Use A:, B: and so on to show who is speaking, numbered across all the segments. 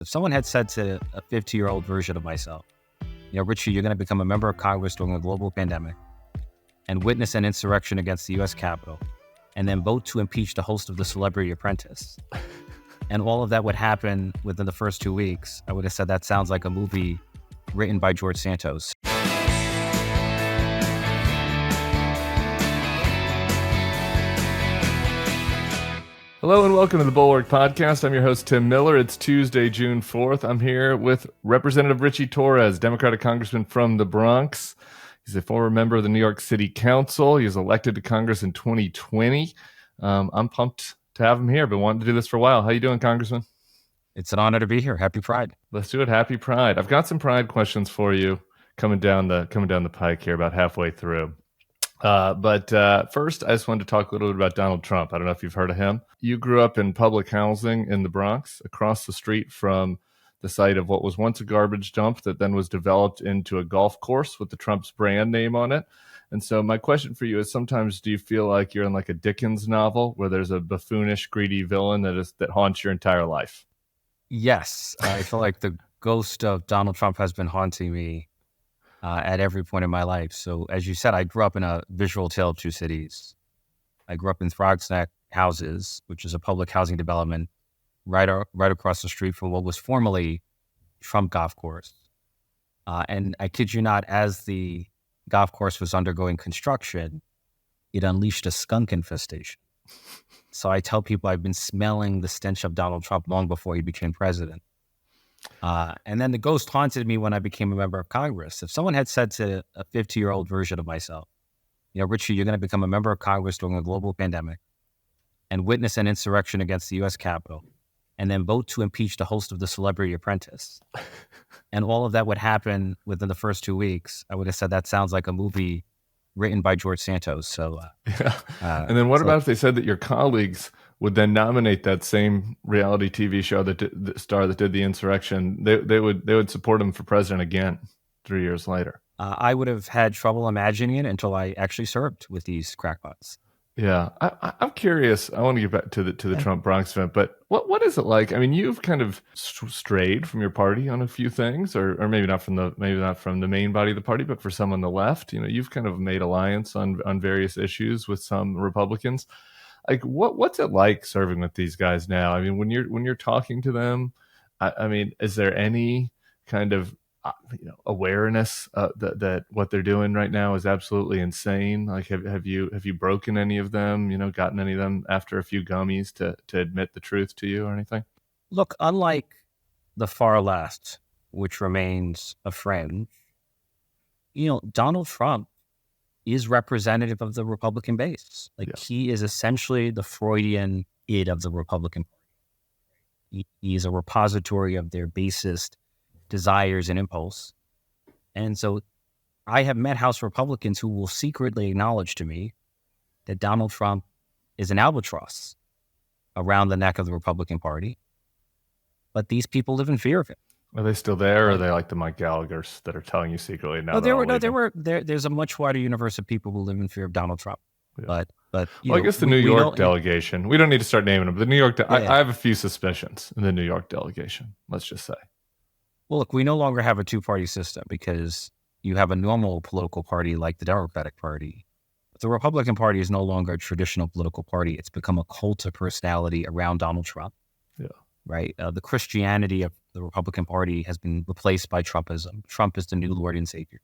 A: If someone had said to a 50-year-old version of myself, Ritchie, you're going to become a member of Congress during a global pandemic and witness an insurrection against the U.S. Capitol, and then vote to impeach the host of The Celebrity Apprentice, and all of that would happen within the first 2 weeks, I would have said that sounds like a movie written by George Santos.
B: Hello and welcome to the Bulwark Podcast. I'm your host, Tim Miller. It's Tuesday, June 4th. I'm here with Representative Ritchie Torres, Democratic congressman from the Bronx. He's a former member of the New York City Council. He was elected to Congress in 2020. I'm pumped to have him here. Been wanting to do this for a while. How you doing, Congressman?
A: It's an honor to be here. Happy Pride.
B: Let's do it. Happy Pride. I've got some Pride questions for you coming down the pike here, about halfway through. But first, I just wanted to talk a little bit about Donald Trump. I don't know if you've heard of him. You grew up in public housing in the Bronx, across the street from the site of what was once a garbage dump that then was developed into a golf course with the Trump's brand name on it. And so my question for you is, sometimes do you feel like you're in like a Dickens novel where there's a buffoonish, greedy villain that haunts your entire life?
A: Yes. I feel like the ghost of Donald Trump has been haunting me at every point in my life. So as you said, I grew up in a visual tale of two cities. I grew up in Throgs Neck Houses, which is a public housing development right across the street from what was formerly Trump Golf Course. And I kid you not, as the golf course was undergoing construction, it unleashed a skunk infestation. So I tell people I've been smelling the stench of Donald Trump long before he became president. And then the ghost haunted me when I became a member of Congress. If someone had said to a 50-year-old version of myself, Ritchie, you're going to become a member of Congress during a global pandemic and witness an insurrection against the U.S. Capitol, and then vote to impeach the host of The Celebrity Apprentice, and all of that would happen within the first 2 weeks, I would have said that sounds like a movie written by George Santos. So,
B: and then what about if they said that your colleagues would then nominate that same reality TV show the star that did the insurrection? They would support him for president again 3 years later.
A: I would have had trouble imagining it until I actually served with these crackpots.
B: Yeah, I'm curious. I want to get back to the Trump Bronx event, but what is it like? I mean, you've kind of strayed from your party on a few things, or maybe not from the main body of the party, but for some on the left. You've kind of made alliance on various issues with some Republicans. Like, what's it like serving with these guys now? I mean, when you're talking to them, I mean, is there any kind of awareness that what they're doing right now is absolutely insane? Like, have you broken any of them? Gotten any of them after a few gummies to admit the truth to you or anything?
A: Look, unlike the far left, which remains a friend, Donald Trump is representative of the Republican base. He is essentially the Freudian id of the Republican Party. He is a repository of their basest desires and impulse. And so I have met House Republicans who will secretly acknowledge to me that Donald Trump is an albatross around the neck of the Republican Party. But these people live in fear of him.
B: Are they still there, or are they like the Mike Gallaghers that are telling you secretly now?
A: There's a much wider universe of people who live in fear of Donald Trump. Yeah. But
B: I guess the New York delegation, we don't need to start naming them, but the New York, I have a few suspicions in the New York delegation, let's just say.
A: Well, look, we no longer have a two-party system because you have a normal political party like the Democratic Party. But the Republican Party is no longer a traditional political party. It's become a cult of personality around Donald Trump.
B: Yeah.
A: Right? The Christianity of the Republican Party has been replaced by Trumpism. Trump is the new Lord and Savior.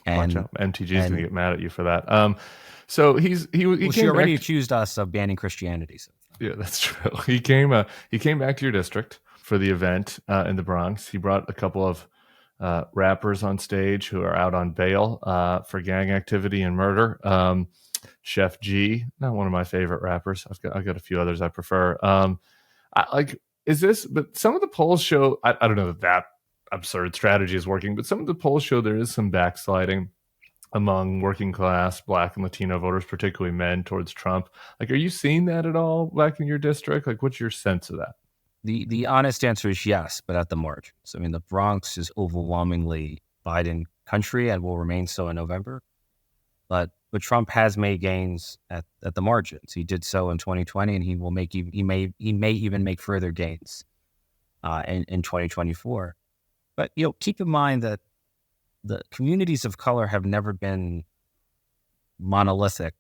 B: And watch out. MTG is going to get mad at you for that. So
A: she already accused us of banning Christianity. So.
B: Yeah, that's true. He came back to your district for the event in the Bronx. He brought a couple of rappers on stage who are out on bail for gang activity and murder. Chef G, not one of my favorite rappers. I've got a few others I prefer. But some of the polls show, I don't know that absurd strategy is working, but some of the polls show there is some backsliding among working class Black and Latino voters, particularly men, towards Trump. Like, are you seeing that at all back in your district? Like, what's your sense of that?
A: The honest answer is yes, but at the margins. I mean, the Bronx is overwhelmingly Biden country and will remain so in November. But Trump has made gains at the margins. He did so in 2020, and he may even make further gains in 2024. But, keep in mind that the communities of color have never been monolithic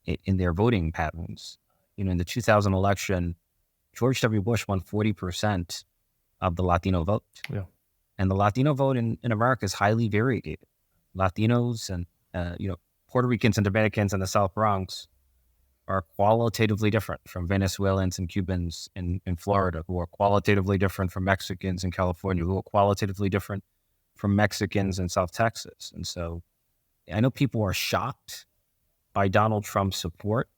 A: in their voting patterns. In the 2000 election, George W. Bush won 40% of the Latino vote.
B: Yeah.
A: And the Latino vote in America is highly variegated. Latinos and, Puerto Ricans and Dominicans in the South Bronx are qualitatively different from Venezuelans and Cubans in Florida, who are qualitatively different from Mexicans in California, who are qualitatively different from Mexicans in South Texas. And so I know people are shocked by Donald Trump's support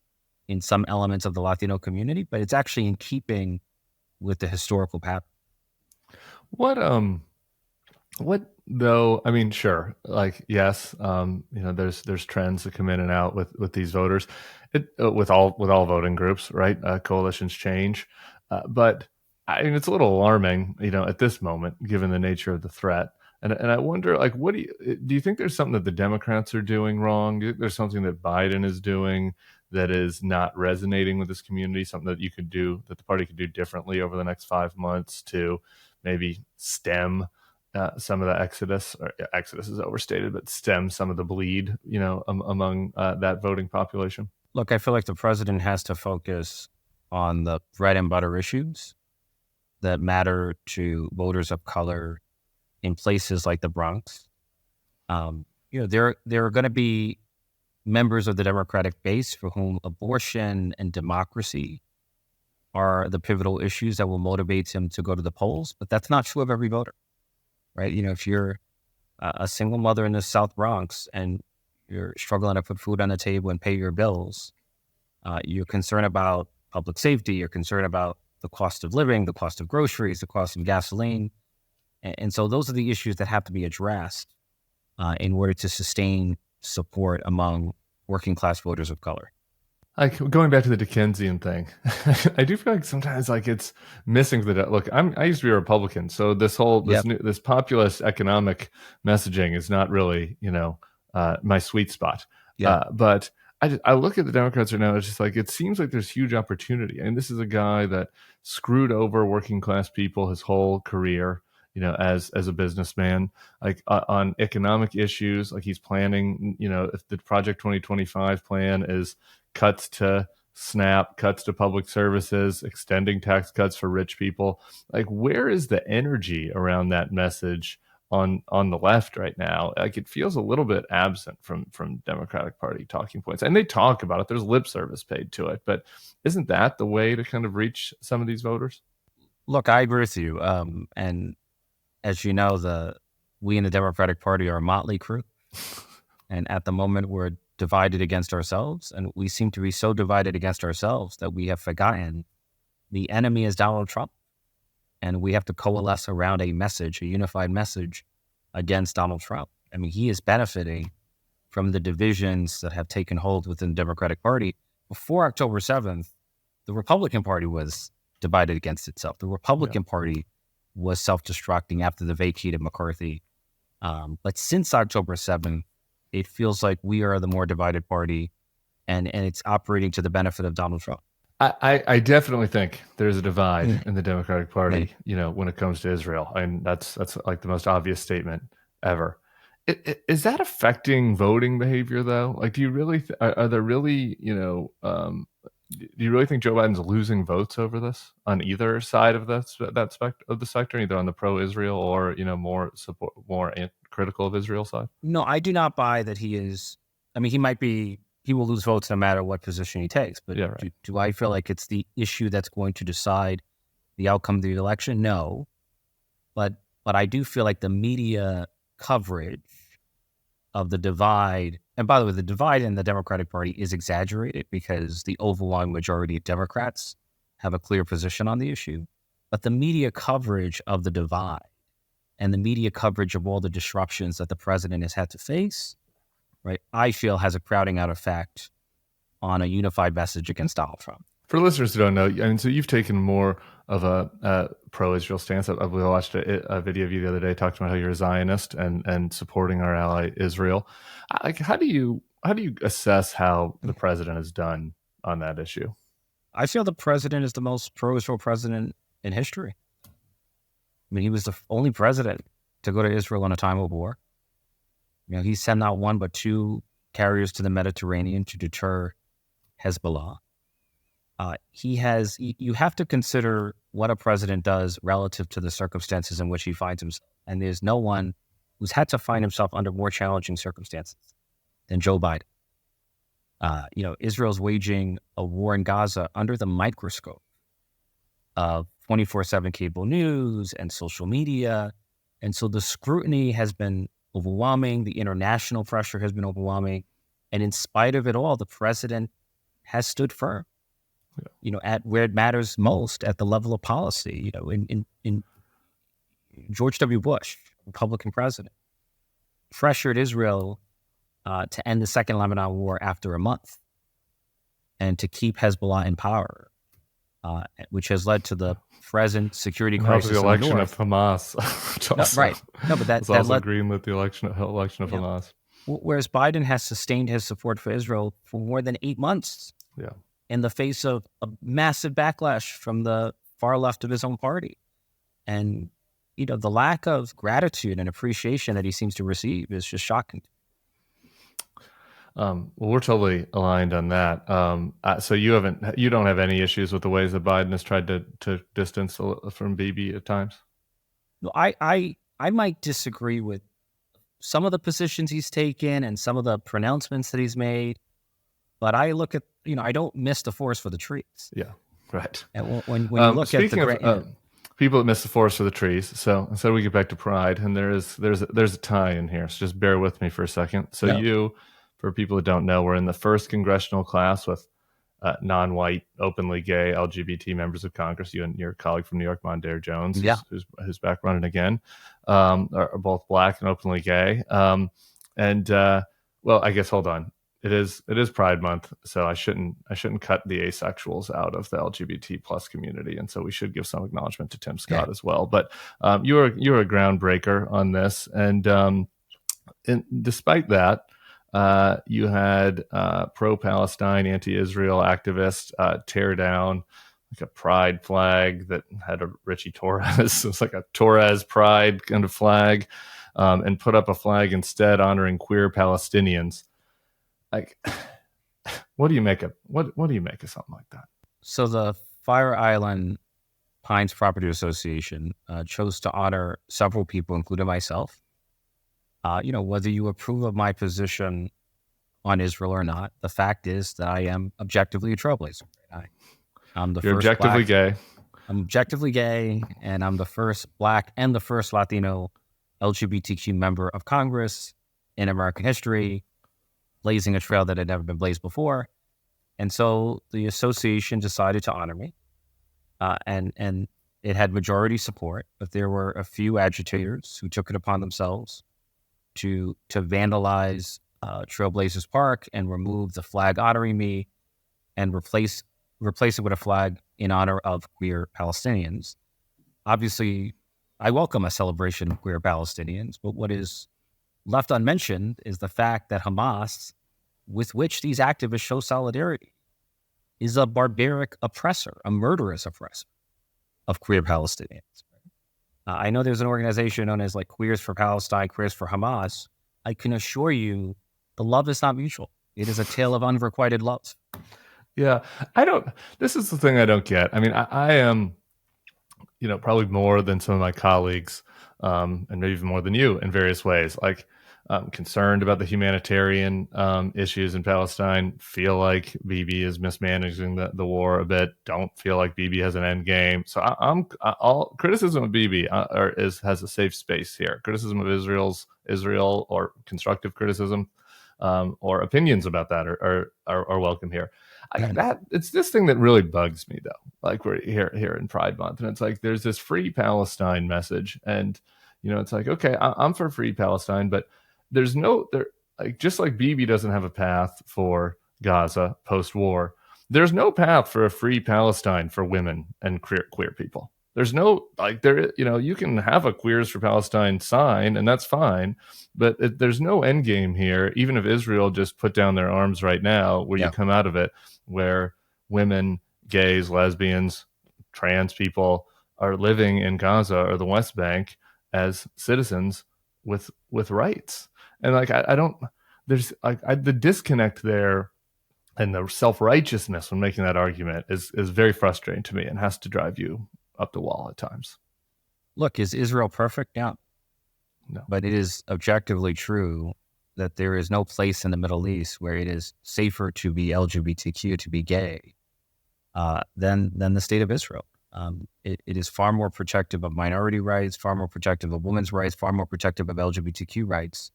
A: in some elements of the Latino community, but it's actually in keeping with the historical pattern.
B: What though? I mean, sure. Like, yes, there's trends that come in and out with these voters, with all voting groups, right? Coalitions change, but I mean, it's a little alarming, at this moment, given the nature of the threat. And I wonder, like, what do you think there's something that the Democrats are doing wrong? Do you think there's something that Biden is doing that is not resonating with this community? Something that that the party could do differently over the next 5 months to maybe stem some of the exodus, or exodus is overstated, but stem some of the bleed, among that voting population?
A: Look, I feel like the president has to focus on the bread and butter issues that matter to voters of color in places like the Bronx. There are going to be members of the Democratic base for whom abortion and democracy are the pivotal issues that will motivate him to go to the polls, but that's not true of every voter. Right? If you're a single mother in the South Bronx and you're struggling to put food on the table and pay your bills, you're concerned about public safety, you're concerned about the cost of living, the cost of groceries, the cost of gasoline. And so those are the issues that have to be addressed in order to sustain support among working class voters of color.
B: Like, going back to the Dickensian thing, I do feel like sometimes it's missing look. I used to be a Republican, so this populist economic messaging is not really my sweet spot. But I look at the Democrats right now. It's just like, it seems like there's huge opportunity. I mean, this is a guy that screwed over working class people his whole career. As a businessman, like on economic issues, like he's planning, if the Project 2025 plan is cuts to SNAP, cuts to public services, extending tax cuts for rich people, like, where is the energy around that message on the left right now? Like, it feels a little bit absent from Democratic Party talking points. And they talk about it. There's lip service paid to it. But isn't that the way to kind of reach some of these voters?
A: Look, I agree with you. And as you know, we in the Democratic Party are a motley crew. And at the moment, we're divided against ourselves. And we seem to be so divided against ourselves that we have forgotten the enemy is Donald Trump. And we have to coalesce around a unified message against Donald Trump. I mean, he is benefiting from the divisions that have taken hold within the Democratic Party. Before October 7th, the Republican Party was divided against itself. The Republican Party was self-destructing after the vacate of McCarthy. But since October 7th, it feels like we are the more divided party, and it's operating to the benefit of Donald Trump.
B: I definitely think there's a divide in the Democratic Party, when it comes to Israel. And that's like the most obvious statement ever. Is that affecting voting behavior, though? Like, do you really, are there really, do you really think Joe Biden's losing votes over this on either side of of the spectrum, either on the pro-Israel or more critical of Israel side?
A: No, I do not buy that he is. I mean, he will lose votes no matter what position he takes. But do I feel like it's the issue that's going to decide the outcome of the election? No, but I do feel like the media coverage of the divide. And by the way, the divide in the Democratic Party is exaggerated because the overwhelming majority of Democrats have a clear position on the issue. But the media coverage of the divide and the media coverage of all the disruptions that the president has had to face, right, I feel has a crowding out effect on a unified message against Donald Trump.
B: For listeners who don't know, I mean, so you've taken more of a pro-Israel stance. We watched a video of you the other day talking about how you're a Zionist and supporting our ally Israel. Like, how do you assess how the president has done on that issue?
A: I feel the president is the most pro-Israel president in history. I mean, he was the only president to go to Israel in a time of war. He sent not one but two carriers to the Mediterranean to deter Hezbollah. You have to consider what a president does relative to the circumstances in which he finds himself. And there's no one who's had to find himself under more challenging circumstances than Joe Biden. Israel's waging a war in Gaza under the microscope of 24/7 cable news and social media. And so the scrutiny has been overwhelming. The international pressure has been overwhelming. And in spite of it all, the president has stood firm, at where it matters most, at the level of policy. In George W. Bush, Republican president, pressured Israel to end the Second Lebanon War after a month and to keep Hezbollah in power, which has led to the present security crisis.
B: The election of Hamas.
A: Right. No, but that
B: also
A: led,
B: greenlit the election of Hamas.
A: Whereas Biden has sustained his support for Israel for more than 8 months.
B: Yeah.
A: In the face of a massive backlash from the far left of his own party. And, the lack of gratitude and appreciation that he seems to receive is just shocking.
B: Well, we're totally aligned on that. So you don't have any issues with the ways that Biden has tried to distance from Bibi at times?
A: No, I might disagree with some of the positions he's taken and some of the pronouncements that he's made, but I look at, I don't miss the forest for the trees.
B: Yeah, right.
A: And when you look at
B: the people that miss the forest for the trees. So instead we get back to pride, and there's a tie in here. So just bear with me for a second. So you, for people that don't know, we're in the first congressional class with non-white, openly gay LGBT members of Congress. You and your colleague from New York, Mondaire Jones, who's back running again, are both black and openly gay. Well, I guess hold on. It is Pride Month, so I shouldn't cut the asexuals out of the LGBT plus community, and so we should give some acknowledgement to Tim Scott as well. But you're a groundbreaker on this, and despite that, you had pro-Palestine, anti-Israel activists tear down like a pride flag that had a Ritchie Torres. It's like a Torres pride kind of flag, and put up a flag instead honoring queer Palestinians. Like, what do you make of something like that?
A: So the Fire Island Pines Property Association chose to honor several people, including myself. Whether you approve of my position on Israel or not, the fact is that I am objectively a trailblazer.
B: You're objectively gay.
A: I'm objectively gay, and I'm the first Black and the first Latino LGBTQ member of Congress in American history, blazing a trail that had never been blazed before. And so the association decided to honor me, and it had majority support, but there were a few agitators who took it upon themselves to vandalize Trailblazers Park and remove the flag honoring me and replace it with a flag in honor of queer Palestinians. Obviously, I welcome a celebration of queer Palestinians, but what is left unmentioned is the fact that Hamas, with which these activists show solidarity, is a barbaric oppressor, a murderous oppressor of queer Palestinians. I know there's an organization known as like Queers for Palestine, Queers for Hamas. I can assure you the love is not mutual. It is a tale of unrequited love.
B: Yeah, this is the thing I don't get. I mean, I am, probably more than some of my colleagues, and maybe even more than you in various ways. Like, concerned about the humanitarian issues in Palestine, feel like Bibi is mismanaging the war a bit, don't feel like Bibi has an end game. So all criticism of Bibi has a safe space here. Criticism of Israel or constructive criticism or opinions about that are welcome here. It's this thing that really bugs me, though. Like, we're here in Pride Month, and it's like there's this free Palestine message, and it's like, okay, I'm for free Palestine, but there's just like Bibi doesn't have a path for Gaza post-war, there's no path for a free Palestine for women and queer people. There's no, you can have a Queers for Palestine sign, and that's fine, but there's no end game here, even if Israel just put down their arms right now, where you come out of it, where women, gays, lesbians, trans people, are living in Gaza or the West Bank as citizens with rights. And like I don't, there's like the disconnect there and the self-righteousness when making that argument is very frustrating to me and has to drive you up the wall at times.
A: Look, is Israel perfect? Yeah.
B: No.
A: But it is objectively true that there is no place in the Middle East where it is safer to be LGBTQ, to be gay, than the state of Israel. It is far more protective of minority rights, far more protective of women's rights, far more protective of LGBTQ rights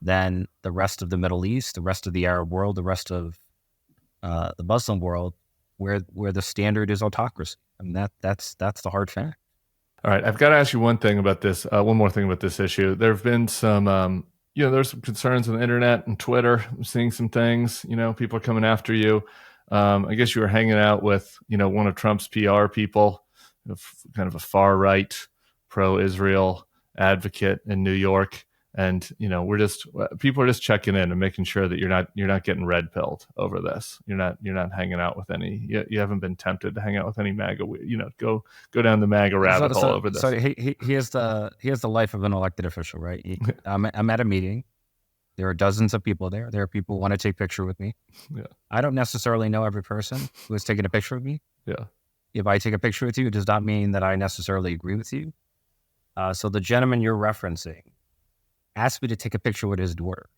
A: than the rest of the Middle East, the rest of the Arab world, the rest of the Muslim world, where the standard is autocracy. I mean, that's the hard fact.
B: All right, I've got to ask you one thing about this. One more thing about this issue. There have been some, there's some concerns on the internet and Twitter. I'm seeing some things. People are coming after you. I guess you were hanging out with, one of Trump's PR people, kind of a far right, pro-Israel advocate in New York. And people are just checking in and making sure that you're not getting red pilled over this. You're not hanging out with any. You haven't been tempted to hang out with any MAGA. Go down the MAGA rabbit hole over this.
A: So he has the life of an elected official, right? I'm at a meeting. There are dozens of people there. There are people who want to take a picture with me.
B: Yeah.
A: I don't necessarily know every person who has taken a picture with me.
B: Yeah.
A: If I take a picture with you, it does not mean that I necessarily agree with you. So the gentleman you're referencing asked me to take a picture with his daughter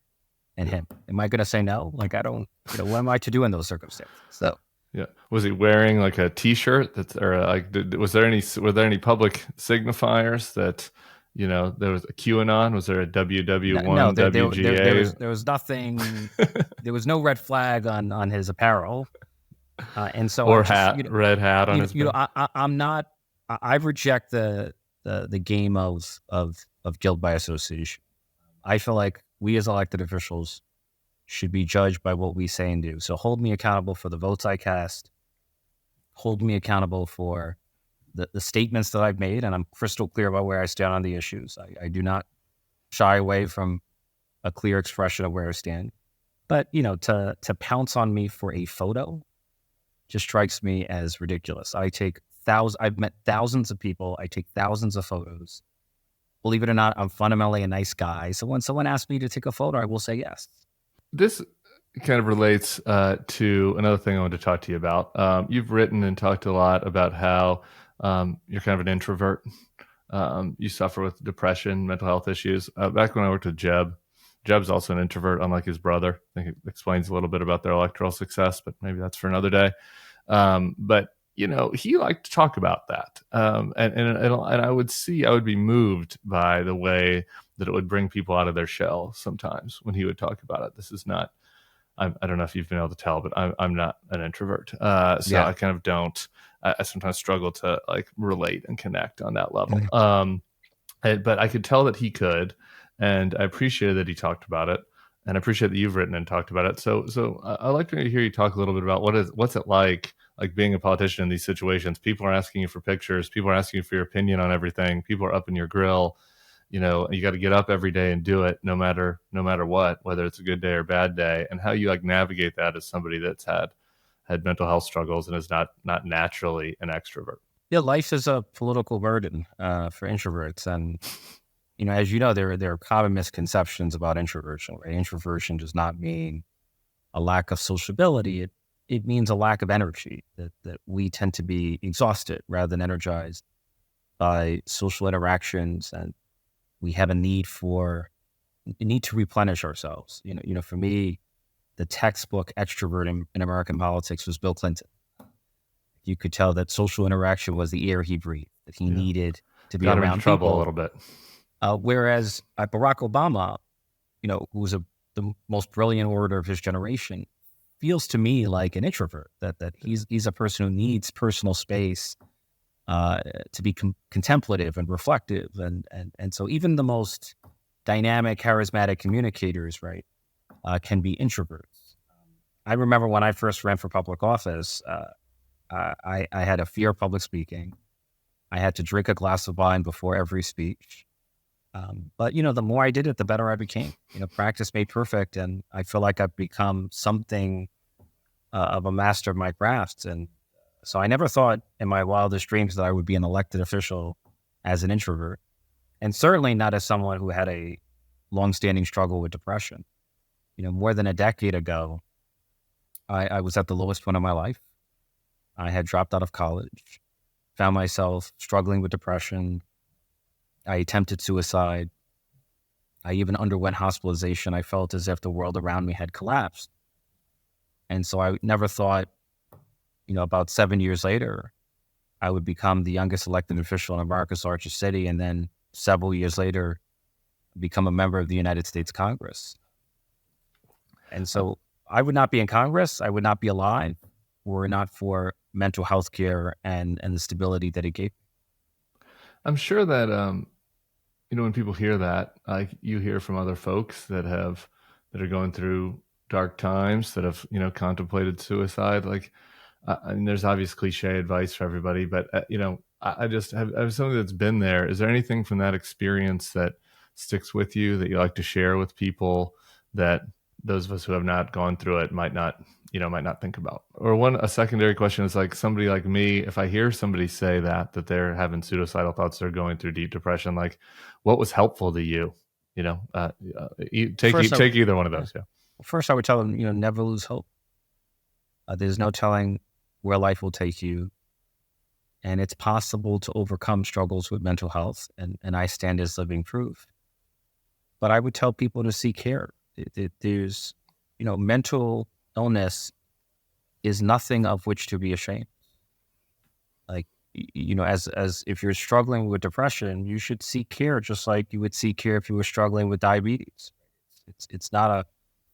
A: and him. Am I going to say no? Like, I don't, what am I to do in those circumstances? So,
B: yeah. Was he wearing like a T-shirt were there any public signifiers that, there was a QAnon? Was there a WW1,
A: no,
B: WGA?
A: There was nothing. There was no red flag on his apparel. And so,
B: or red hat on his.
A: I'm not, I reject the game of guilt by association. I feel like we as elected officials should be judged by what we say and do. So hold me accountable for the votes I cast. Hold me accountable for the statements that I've made, and I'm crystal clear about where I stand on the issues. I do not shy away from a clear expression of where I stand. But, to pounce on me for a photo just strikes me as ridiculous. I've met thousands of people. I take thousands of photos. Believe it or not, I'm fundamentally a nice guy. So when someone asks me to take a photo, I will say yes. This
B: kind of relates to another thing I wanted to talk to you about. You've written and talked a lot about how you're kind of an introvert. You suffer with depression, mental health issues. Back when I worked with Jeb's also an introvert, unlike his brother. I think it explains a little bit about their electoral success, but maybe that's for another day. But he liked to talk about that. And I would be moved by the way that it would bring people out of their shell sometimes when he would talk about it. This is not, I don't know if you've been able to tell, but I'm not an introvert. I kind of don't, I sometimes struggle to like relate and connect on that level. But I could tell that he could, and I appreciated that he talked about it. And I appreciate that you've written and talked about it. So I'd like to hear you talk a little bit about what's it like being a politician in these situations. People are asking you for pictures. People are asking you for your opinion on everything. People are up in your grill. You got to get up every day and do it, no matter what, whether it's a good day or bad day, and how you navigate that as somebody that's had mental health struggles and is not naturally an extrovert.
A: Yeah, life is a political burden for introverts, and as you know, there are common misconceptions about introversion. Right? Introversion does not mean a lack of sociability. It means a lack of energy, that we tend to be exhausted rather than energized by social interactions, and we have a need to replenish ourselves. For me, the textbook extrovert in American politics was Bill Clinton. You could tell that social interaction was the air he breathed, that he needed to be around
B: in trouble
A: people.
B: A little bit.
A: Whereas Barack Obama, who was the most brilliant orator of his generation, feels to me like an introvert, that he's a person who needs personal space to be contemplative and reflective. And so even the most dynamic, charismatic communicators, right, can be introverts. I remember when I first ran for public office, I had a fear of public speaking. I had to drink a glass of wine before every speech. But the more I did it, the better I became. Practice made perfect, and I feel like I've become something of a master of my crafts. And So I never thought in my wildest dreams that I would be an elected official as an introvert, and certainly not as someone who had a longstanding struggle with depression. More than a decade ago, I was at the lowest point of my life. I had dropped out of college, found myself struggling with depression. I attempted suicide. I even underwent hospitalization. I felt as if the world around me had collapsed. And so I never thought, about 7 years later, I would become the youngest elected official in America's largest city, and then several years later, become a member of the United States Congress. And so I would not be in Congress. I would not be alive were it not for mental health care and the stability that it gave.
B: I'm sure that, when people hear that, you hear from other folks that are going through dark times, that have, contemplated suicide. There's obvious cliche advice for everybody, but, I just have something that's been there. Is there anything from that experience that sticks with you that you like to share with people that those of us who have not gone through it might not think about? Or a secondary question is, like, somebody like me, if I hear somebody say that they're having suicidal thoughts, they're going through deep depression, like, what was helpful to you? Take either one of those. Yeah.
A: First, I would tell them, never lose hope. There's no telling where life will take you. And it's possible to overcome struggles with mental health. And I stand as living proof. But I would tell people to seek care. There's, mental illness is nothing of which to be ashamed. Like, as if you're struggling with depression, you should seek care just like you would seek care if you were struggling with diabetes. It's not a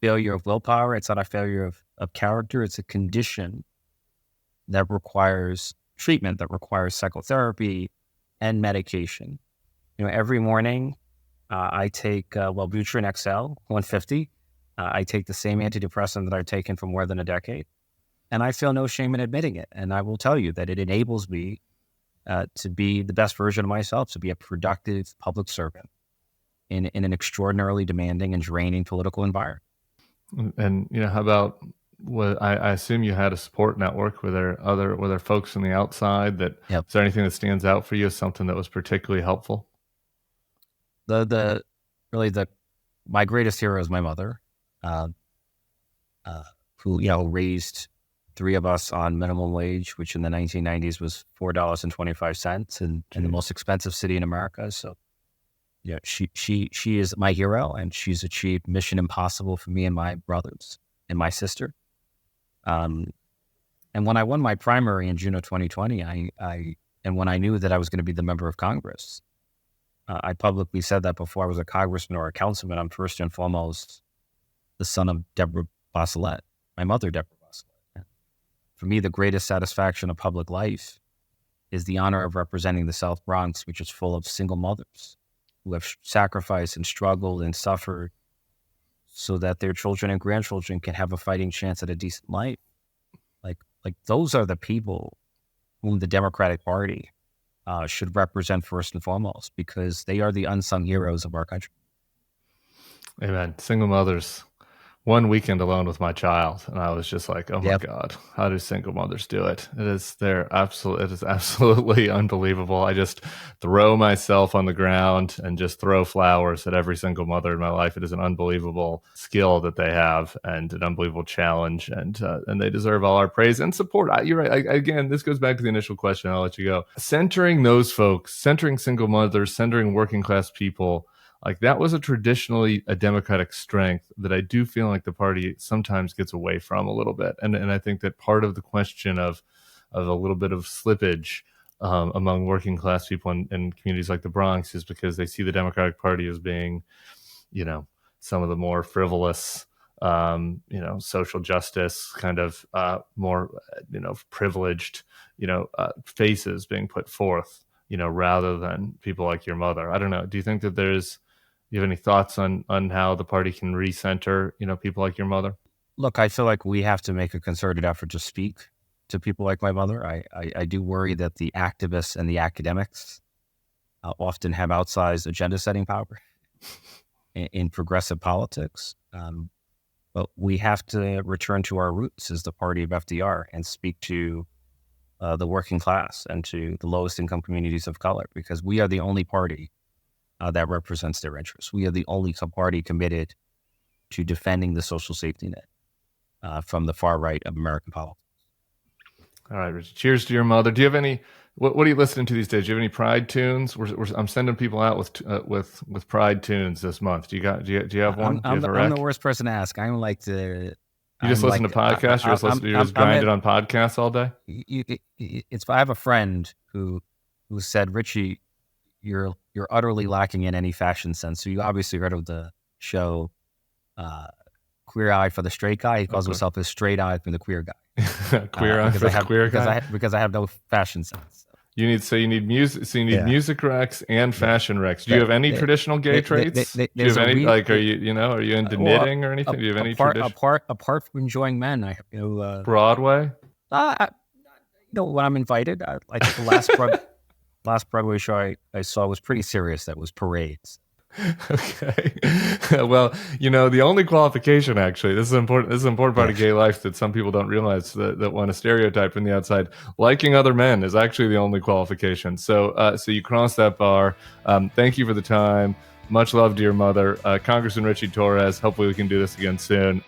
A: failure of willpower. It's not a failure of character. It's a condition that requires treatment, that requires psychotherapy and medication. Every morning I take Wellbutrin XL 150. I take the same antidepressant that I've taken for more than a decade, and I feel no shame in admitting it. And I will tell you that it enables me to be the best version of myself, to be a productive public servant in an extraordinarily demanding and draining political environment.
B: And how about, I assume you had a support network. Were there folks on the outside that?
A: Yep.
B: Is there anything that stands out for you as something that was particularly helpful?
A: My greatest hero is my mother, who raised three of us on minimum wage, which in the 1990s was $4.25, in the most expensive city in America. So, she is my hero, and she's achieved mission impossible for me and my brothers and my sister. And when I won my primary in June of 2020, and when I knew that I was going to be the member of Congress, I publicly said that before I was a congressman or a councilman, I'm first and foremost the son of Deborah Bosselet, my mother, Deborah Bosselet. For me, the greatest satisfaction of public life is the honor of representing the South Bronx, which is full of single mothers who have sacrificed and struggled and suffered so that their children and grandchildren can have a fighting chance at a decent life. Like those are the people whom the Democratic Party should represent first and foremost, because they are the unsung heroes of our country.
B: Amen. Single mothers. One weekend alone with my child, and I was just like, oh my God, how do single mothers do it? It is absolutely unbelievable. I just throw myself on the ground and just throw flowers at every single mother in my life. It is an unbelievable skill that they have, and an unbelievable challenge, and they deserve all our praise and support. You're right. Again, this goes back to the initial question. I'll let you go. Centering those folks, centering single mothers, centering working class people, like that was traditionally a Democratic strength that I do feel like the party sometimes gets away from a little bit. And I think that part of the question of a little bit of slippage among working class people in communities like the Bronx is because they see the Democratic Party as being, some of the more frivolous, social justice kind of more, privileged, faces being put forth, rather than people like your mother. I don't know. Do you think that you have any thoughts on how the party can recenter, people like your mother?
A: Look, I feel like we have to make a concerted effort to speak to people like my mother. I do worry that the activists and the academics often have outsized agenda setting power in progressive politics. But we have to return to our roots as the party of FDR and speak to the working class and to the lowest income communities of color, because we are the only party that represents their interests. We are the only party committed to defending the social safety net from the far right of American politics.
B: All right, Richie. Cheers to your mother. Do you have any? What are you listening to these days? Do you have any Pride tunes? I'm sending people out with Pride tunes this month. Do you have one?
A: I'm the worst person to ask. I'm like the.
B: You just listen to podcasts. You're just grinding on podcasts all day.
A: I have a friend who said, Richie, you're utterly lacking in any fashion sense. So you obviously heard of the show Queer Eye for the Straight Guy. He calls himself a straight eye for the queer guy.
B: Queer eye for the queer guy?
A: Because I have no fashion sense.
B: You need music. So you need music recs and fashion recs. Do you have any traditional gay traits? Do you have any are you into knitting or anything? Do you have any tradition?
A: Apart from enjoying men, I
B: Broadway.
A: When I'm invited, I think the last Broadway show I saw was pretty serious. That was Parades.
B: Okay. Well, the only qualification, actually, this is an important part of gay life that some people don't realize, that want to stereotype from the outside. Liking other men is actually the only qualification. So you cross that bar. Thank you for the time. Much love to your mother. Congressman Ritchie Torres. Hopefully we can do this again soon.